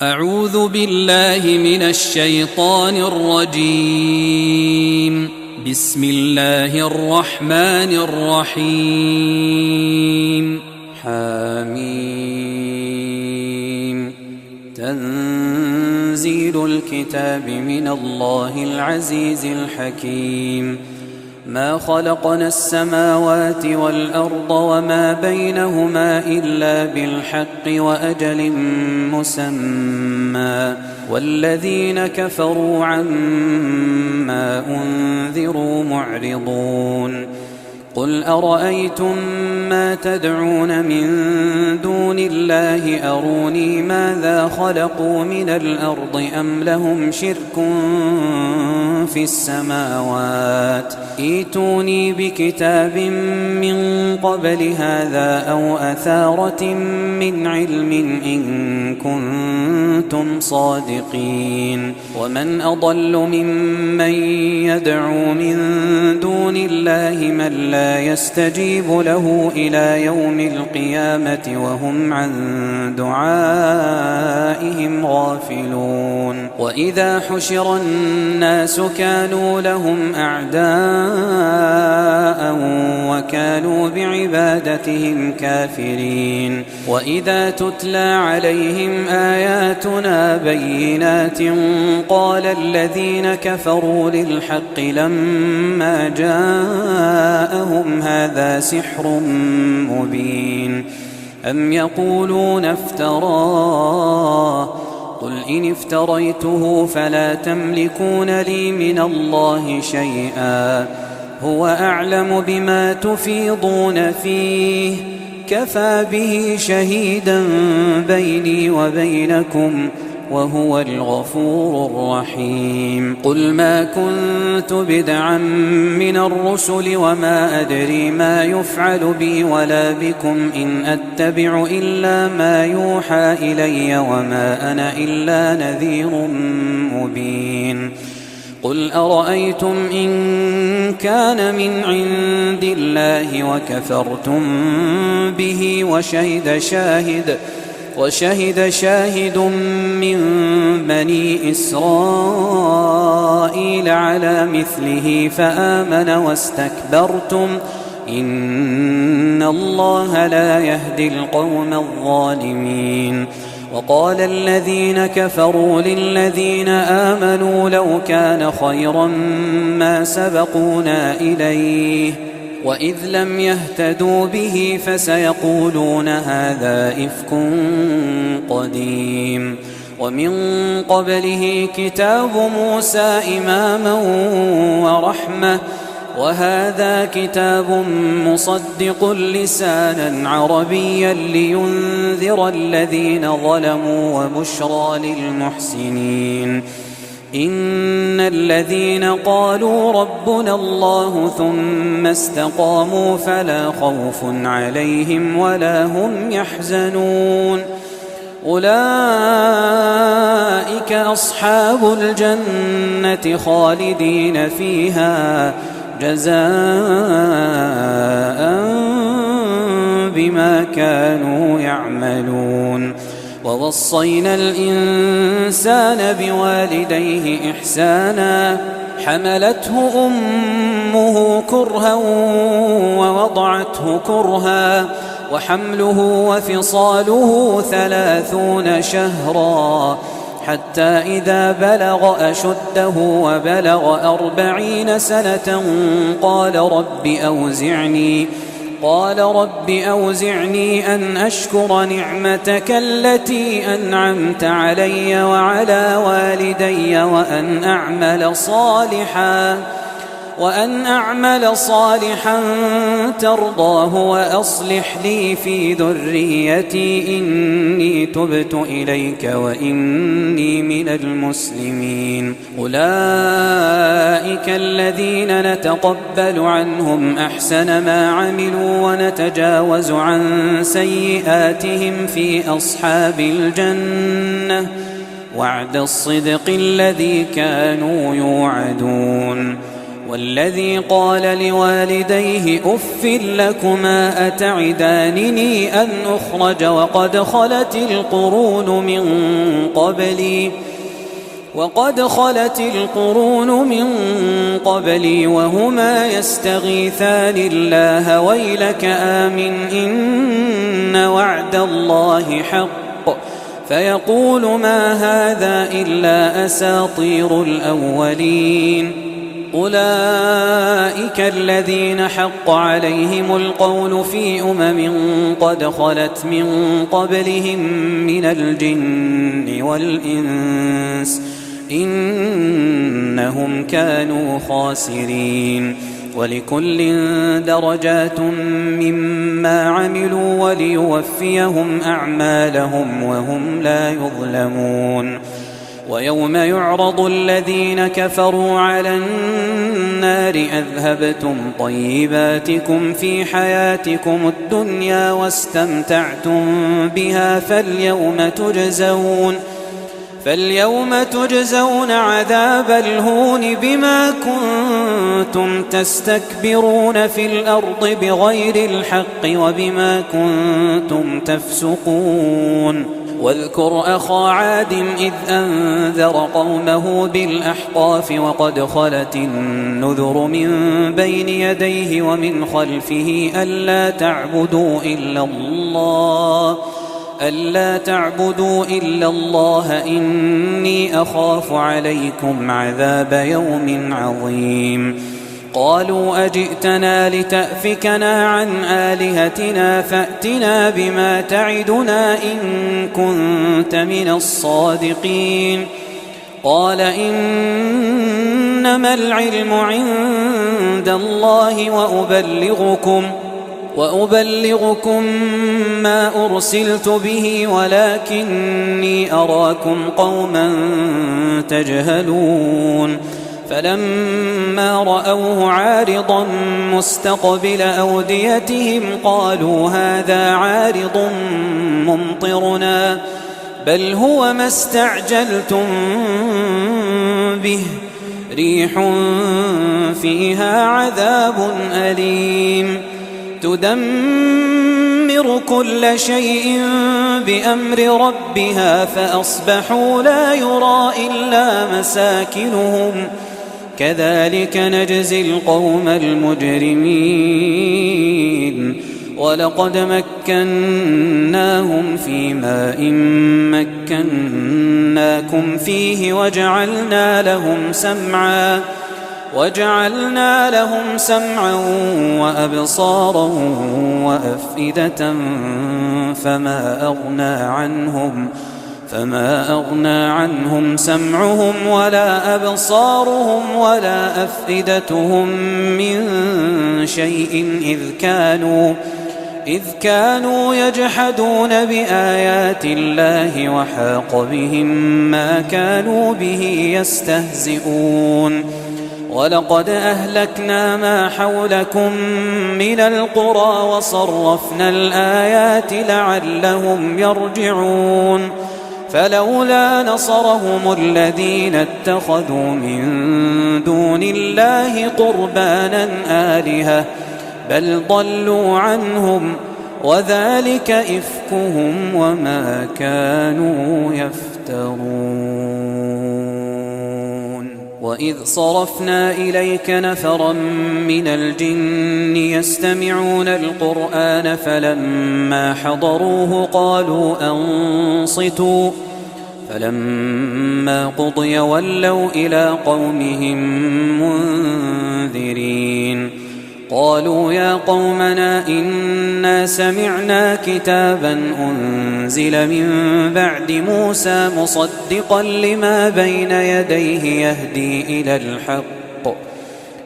أعوذ بالله من الشيطان الرجيم. بسم الله الرحمن الرحيم. حميم. تنزيل الكتاب من الله العزيز الحكيم. ما خلقنا السماوات والأرض وما بينهما إلا بالحق وأجل مسمى والذين كفروا عما أنذروا معرضون. قل أرأيتم ما تدعون من دون الله أروني ماذا خلقوا من الأرض أم لهم شرك في السماوات ائتوني بكتاب من قبل هذا أو أثارة من علم إن كنتم صادقين. ومن أضل ممن يدعو من دون الله من لا يستجيب له إلى يوم القيامة وهم عن دعائهم غافلون. وإذا حشر الناس كانوا لهم أعداء وكانوا بعبادتهم كافرين. وإذا تتلى عليهم آياتنا بينات قال الذين كفروا للحق لما جاءهم هذا سحر مبين. أم يقولون افتراه قل إن افتريته فلا تملكون لي من الله شيئا هو أعلم بما تفيضون فيه كفى به شهيدا بيني وبينكم وهو الغفور الرحيم. قل ما كنت بدعا من الرسل وما أدري ما يفعل بي ولا بكم إن أتبع إلا ما يوحى إلي وما أنا إلا نذير مبين. قل أرأيتم إن كان من عند الله وكفرتم به وشهد شاهد من بني إسرائيل على مثله فآمن واستكبرتم إن الله لا يهدي القوم الظالمين. وقال الذين كفروا للذين آمنوا لو كان خيرا ما سبقونا إليه وإذ لم يهتدوا به فسيقولون هذا إفك قديم. ومن قبله كتاب موسى إماما ورحمة وهذا كتاب مصدق لسانا عربيا لينذر الذين ظلموا وبشرى للمحسنين. إن الذين قالوا ربنا الله ثم استقاموا فلا خوف عليهم ولا هم يحزنون أولئك أصحاب الجنة خالدين فيها جزاء بما كانوا يعملون. ووصينا الإنسان بوالديه إحسانا حملته أمه كرها ووضعته كرها وحمله وفصاله 30 شهرا حتى إذا بلغ أشده وبلغ 40 سنة قال رب أوزعني أن أشكر نعمتك التي أنعمت علي وعلى والدي وأن أعمل صالحا ترضاه وأصلح لي في ذريتي إني تبت إليك وإني من المسلمين. أولئك الذين نتقبل عنهم أحسن ما عملوا ونتجاوز عن سيئاتهم في أصحاب الجنة وعد الصدق الذي كانوا يوعدون. والذي قال لوالديه أف لكما أتعدانني أن أخرج وقد خلت القرون من قبلي وهما يستغيثان الله ويلك آمن إن وعد الله حق فيقول ما هذا إلا أساطير الأولين أولئك الذين حق عليهم القول في قد خلت من قبلهم من الجن والإنس إنهم كانوا خاسرين ولكل درجات مما عملوا وليوفيهم أعمالهم وهم لا يظلمون ويوم يعرض الذين كفروا على النار أذهبتم طيباتكم في حياتكم الدنيا واستمتعتم بها فاليوم تجزون عذاب الهون بما كنتم تستكبرون في الأرض بغير الحق وبما كنتم تفسقون واذكر أخا عاد إذ أنذر قومه بالأحقاف وقد خلت النذر من بين يديه ومن خلفه ألا تعبدوا إلا الله إني أخاف عليكم عذاب يوم عظيم قالوا أجئتنا لتأفكنا عن آلهتنا فأتنا بما تعدنا إن كنت من الصادقين قال إنما العلم عند الله وأبلغكم ما أرسلت به ولكني أراكم قوما تجهلون فلما رأوه عارضا مستقبل أوديتهم قالوا هذا عارض ممطرنا بل هو ما استعجلتم به ريح فيها عذاب أليم تدمر كل شيء بأمر ربها فأصبحوا لا يرى إلا مساكنهم كذلك نجزي القوم المجرمين ولقد مكناهم في ماء مكناكم فيه وجعلنا لهم سمعا وأبصارا وأفئدة فما أغنى عنهم سمعهم ولا أبصارهم ولا أفئدتهم من شيء إذ كانوا يجحدون بآيات الله وحاق بهم ما كانوا به يستهزئون ولقد أهلكنا ما حولكم من القرى وصرفنا الآيات لعلهم يرجعون فلولا نصرهم الذين اتخذوا من دون الله قربانا آلهة بل ضلوا عنهم وذلك إفكهم وما كانوا يفترون وإذ صرفنا إليك نفرا من الجن يستمعون القرآن فلما حضروه قالوا أنصتوا فلما قضي ولوا إلى قومهم منذرين قالوا يا قومنا إنا سمعنا كتابا أنزل من بعد موسى مصدقا لما بين يديه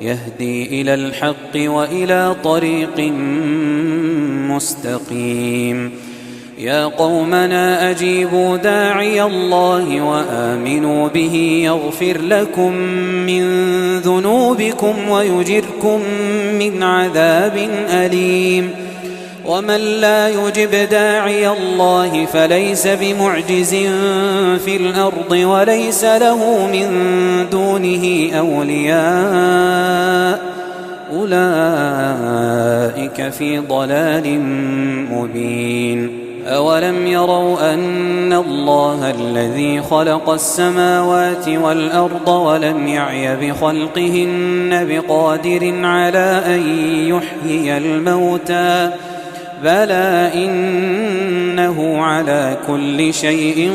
يهدي إلى الحق وإلى طريق مستقيم يا قومنا أجيبوا داعي الله وآمنوا به يغفر لكم من ذنوبكم ويجركم من عذاب أليم ومن لا يجب داعي الله فليس بمعجز في الأرض وليس له من دونه أولياء أولئك في ضلال مبين أولم يروا أن الله الذي خلق السماوات والأرض ولم يعي بخلقهن بقادر على أن يحيي الموتى بلى إنه على كل شيء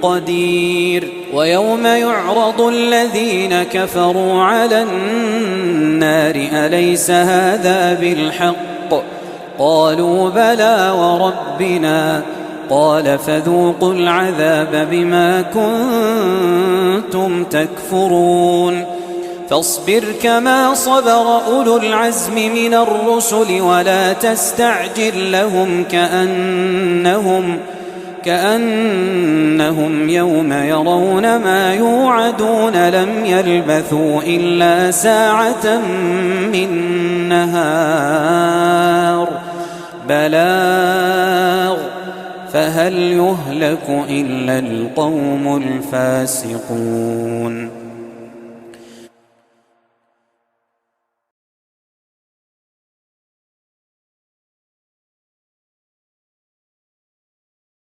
قدير ويوم يعرض الذين كفروا على النار أليس هذا بالحق قالوا بلى وربنا قال فذوقوا العذاب بما كنتم تكفرون فاصبر كما صبر أولو العزم من الرسل ولا تستعجل لهم كأنهم يوم يرون ما يوعدون لم يلبثوا إلا ساعة من نهار بلاغ فهل يهلك إلا القوم الفاسقون